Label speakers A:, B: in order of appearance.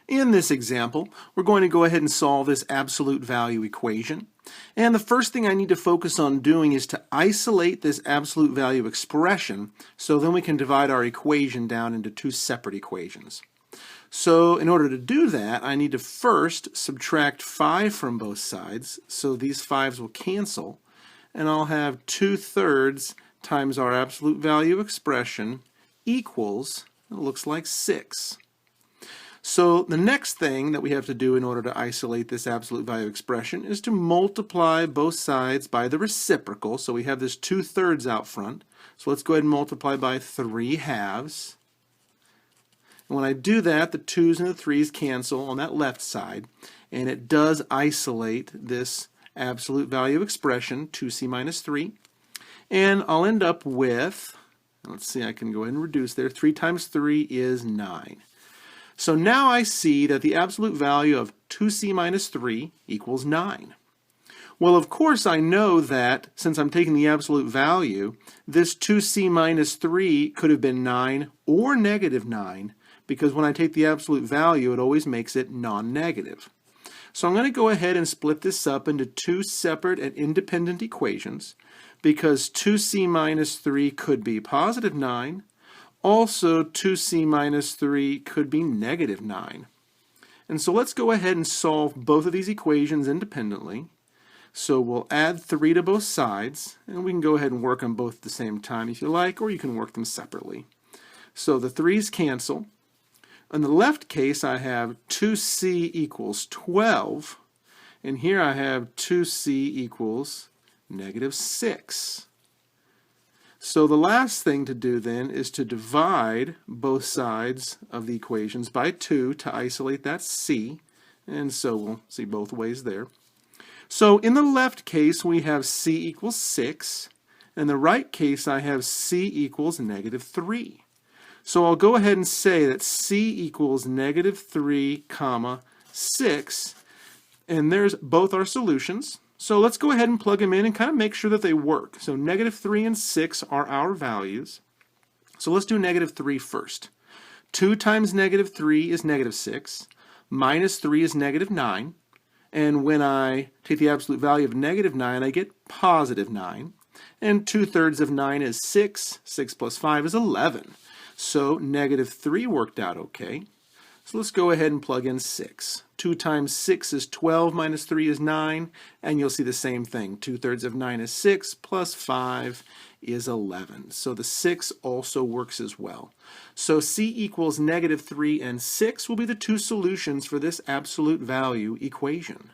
A: In this example, we're going to go ahead and solve this absolute value equation. And the first thing I need to focus on doing is to isolate this absolute value expression so then we can divide our equation down into two separate equations. So in order to do that, I need to first subtract 5 from both sides, so these 5's will cancel, and I'll have 2/3 times our absolute value expression equals, it looks like 6. So the next thing that we have to do in order to isolate this absolute value expression is to multiply both sides by the reciprocal. So we have this 2/3 out front. So let's go ahead and multiply by 3/2. And when I do that, the 2's and the 3's cancel on that left side, and it does isolate this absolute value expression, 2c minus 3. And I'll end up with, let's see, I can go ahead and reduce there, 3 times 3 is 9. So now I see that the absolute value of 2c minus 3 equals 9. Well, of course, I know that since I'm taking the absolute value, this 2c minus 3 could have been 9 or negative 9, because when I take the absolute value, it always makes it non-negative. So I'm going to go ahead and split this up into two separate and independent equations, because 2c minus 3 could be positive 9. Also, 2c minus 3 could be negative 9. And so let's go ahead and solve both of these equations independently. So we'll add 3 to both sides, and we can go ahead and work on both at the same time if you like, or you can work them separately. So the 3's cancel. In the left case, I have 2c equals 12, and here I have 2c equals negative 6. So the last thing to do then is to divide both sides of the equations by 2 to isolate that c, and so we'll see both ways there. So in the left case we have c equals 6, and in the right case I have c equals negative 3. So I'll go ahead and say that c equals negative 3 comma 6, and there's both our solutions. So let's go ahead and plug them in and kind of make sure that they work. So negative 3 and 6 are our values. So let's do negative 3 first. 2 times negative 3 is negative 6. Minus 3 is negative 9. And when I take the absolute value of negative 9, I get positive 9. And 2/3 of 9 is 6. 6 plus 5 is 11. So negative 3 worked out okay. So let's go ahead and plug in 6. 2 times 6 is 12, minus 3 is 9, and you'll see the same thing. 2/3 of 9 is 6, plus 5 is 11. So the 6 also works as well. So c equals negative 3 and 6 will be the two solutions for this absolute value equation.